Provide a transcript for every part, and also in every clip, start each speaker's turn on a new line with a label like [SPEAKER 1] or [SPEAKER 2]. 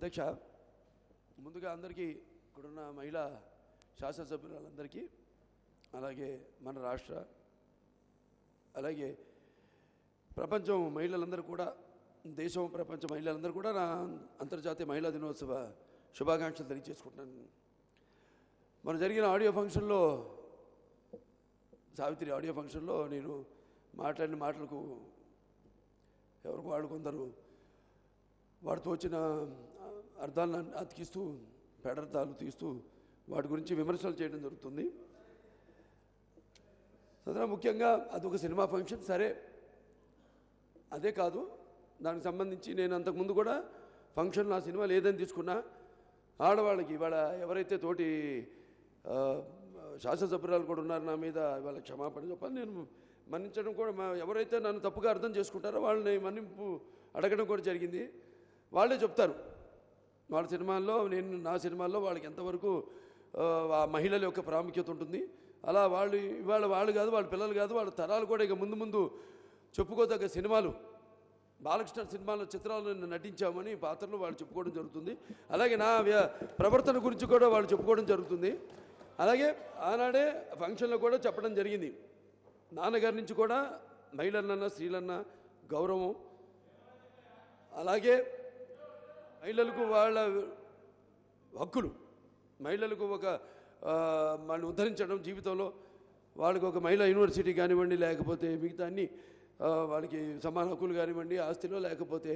[SPEAKER 1] అధ్యక్ష, ముందుగా అందరికీ ఇక్కడున్న మహిళా శాసనసభ్యులందరికీ, అలాగే మన రాష్ట్ర, అలాగే ప్రపంచం మహిళలందరూ కూడా, దేశం ప్రపంచ మహిళలందరూ కూడా నా అంతర్జాతీయ మహిళా దినోత్సవ శుభాకాంక్షలు తెలియజేసుకుంటున్నాను. మన జరిగిన ఆడియో ఫంక్షన్లో, సావిత్రి ఆడియో ఫంక్షన్లో నేను మాట్లాడిన మాటలకు ఎవరికి వాళ్ళు కొందరు వాడితో వచ్చిన అర్థాలను అతికిస్తూ, పెడర్థాలు తీస్తూ వాటి గురించి విమర్శలు చేయడం జరుగుతుంది. సదరా ముఖ్యంగా అదొక సినిమా ఫంక్షన్, సరే అదే కాదు, దానికి సంబంధించి నేను అంతకుముందు కూడా ఫంక్షన్ ఆ సినిమా లేదని తీసుకున్నా. ఆడవాళ్ళకి ఇవాళ ఎవరైతే తోటి శాసనసభ్యురాలు కూడా ఉన్నారు నా మీద, ఇవాళ క్షమాపణ చెప్పాలి. నేను మన్నించడం కూడా, ఎవరైతే నన్ను తప్పుగా అర్థం చేసుకుంటారో వాళ్ళని మన్నింపు అడగడం కూడా జరిగింది. వాళ్ళే చెప్తారు వాళ్ళ సినిమాల్లో, నేను నా సినిమాల్లో వాళ్ళకి ఎంతవరకు ఆ మహిళల యొక్క ప్రాముఖ్యత ఉంటుంది. అలా వాళ్ళు ఇవాళ వాళ్ళు కాదు, వాళ్ళ పిల్లలు కాదు, వాళ్ళ తరాలు కూడా ఇక ముందు ముందు చెప్పుకోదగ్గ సినిమాలు, బాలకృష్ణ సినిమాలో చిత్రాలను నటించామని పాత్రలు వాళ్ళు చెప్పుకోవడం జరుగుతుంది. అలాగే నా ప్రవర్తన గురించి కూడా వాళ్ళు చెప్పుకోవడం జరుగుతుంది. అలాగే ఆనాడే ఫంక్షన్లో కూడా చెప్పడం జరిగింది, నాన్నగారి నుంచి కూడా మహిళలన్నా స్త్రీలన్నా గౌరవం, అలాగే మహిళలకు వాళ్ళ హక్కులు, మహిళలకు ఒక వాళ్ళని ఉద్ధరించడం జీవితంలో, వాళ్ళకి ఒక మహిళా యూనివర్సిటీ కానివ్వండి, లేకపోతే మిగతా అన్ని వాళ్ళకి సమాన హక్కులు కానివ్వండి, ఆస్తిలో, లేకపోతే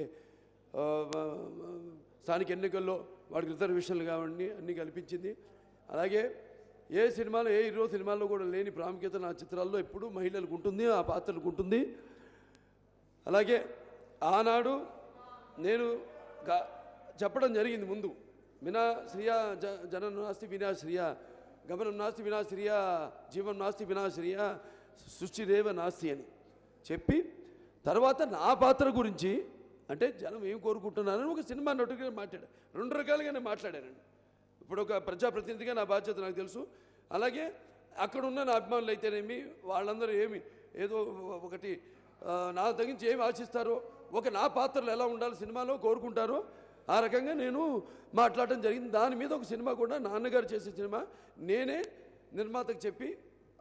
[SPEAKER 1] స్థానిక ఎన్నికల్లో వాళ్ళకి రిజర్వేషన్లు కానివ్వండి అన్నీ కల్పించింది. అలాగే ఏ సినిమాలో, ఏ హీరో సినిమాల్లో కూడా లేని ప్రాముఖ్యత నా చిత్రాల్లో ఎప్పుడూ మహిళలకు ఉంటుంది, ఆ పాత్రలకు ఉంటుంది. అలాగే ఆనాడు నేను చెప్పడం జరిగింది ముందు, వినా శ్రియా జనం నాస్తి వినా శ్రియా, గమనం నాస్తి వినా శ్రియా, జీవం నాస్తి వినా శ్రియా, సృష్టిదేవ నాస్తి అని చెప్పి, తర్వాత నా పాత్ర గురించి, అంటే జనం ఏం కోరుకుంటున్నారని ఒక సినిమా నటుగా మాట్లాడాను. రెండు రకాలుగా నేను మాట్లాడానండి. ఇప్పుడు ఒక ప్రజాప్రతినిధిగా నా బాధ్యత నాకు తెలుసు. అలాగే అక్కడున్న నా అభిమానులు అయితేనేమి, వాళ్ళందరూ ఏమి ఏదో ఒకటి నా తగ్గించి ఏమి ఆశిస్తారో, ఒక నా పాత్రలు ఎలా ఉండాలి సినిమాలో కోరుకుంటారో ఆ రకంగా నేను మాట్లాడటం జరిగింది. దాని మీద ఒక సినిమా కూడా, నాన్నగారు చేసే సినిమా, నేనే నిర్మాతకు చెప్పి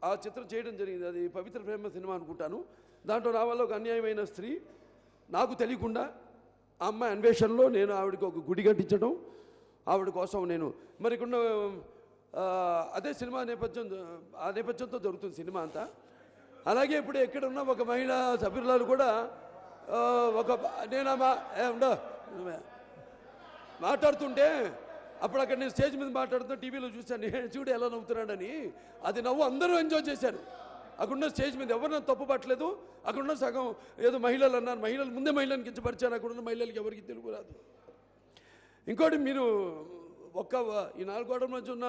[SPEAKER 1] ఆ చిత్రం చేయడం జరిగింది. అది పవిత్ర ప్రేమ సినిమా అనుకుంటాను. దాంట్లో నా వల్ల ఒక అన్యాయమైన స్త్రీ, నాకు తెలియకుండా ఆ అమ్మాయి అన్వేషణలో నేను ఆవిడకి ఒక గుడి కట్టించడం, ఆవిడ కోసం నేను మరికొన్న అదే సినిమా నేపథ్యం, ఆ నేపథ్యంతో జరుగుతుంది సినిమా అంతా. అలాగే ఇప్పుడు ఎక్కడున్న ఒక మహిళా సభ్యురాలు కూడా ఒక నేను మాట్లాడుతుంటే, అప్పుడు అక్కడ నేను స్టేజ్ మీద మాట్లాడుతున్నా, టీవీలో చూశాను, నేను చూడు ఎలా నవ్వుతున్నాడని. అది నవ్వు అందరూ ఎంజాయ్ చేశారు. అక్కడున్న స్టేజ్ మీద ఎవరు నన్ను తప్పు పట్టలేదు. అక్కడున్న సగం ఏదో మహిళలు అన్నారు, మహిళలు ముందే మహిళలను కించపరిచాను. అక్కడున్న మహిళలకి ఎవరికి తెలుగు రాదు. ఇంకోటి, మీరు ఈ 4 గోడల మధ్య ఉన్న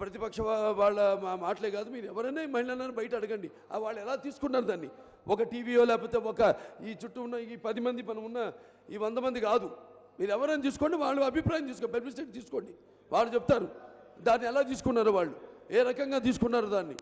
[SPEAKER 1] ప్రతిపక్ష వాళ్ళ మాటలే కాదు, మీరు ఎవరైనా మహిళలను బయట అడగండి, వాళ్ళు ఎలా తీసుకున్నారు దాన్ని. ఒక టీవీయో లేకపోతే ఒక ఈ చుట్టూ ఉన్న ఈ 10 మంది మనం ఉన్న ఈ 100 మంది కాదు, మీరు ఎవరైనా తీసుకోండి, వాళ్ళు అభిప్రాయం తీసుకోండి, పబ్లిసిటీ తీసుకోండి, వాళ్ళు చెప్తారు దాన్ని ఎలా తీసుకున్నారు, వాళ్ళు ఏ రకంగా తీసుకున్నారు దాన్ని.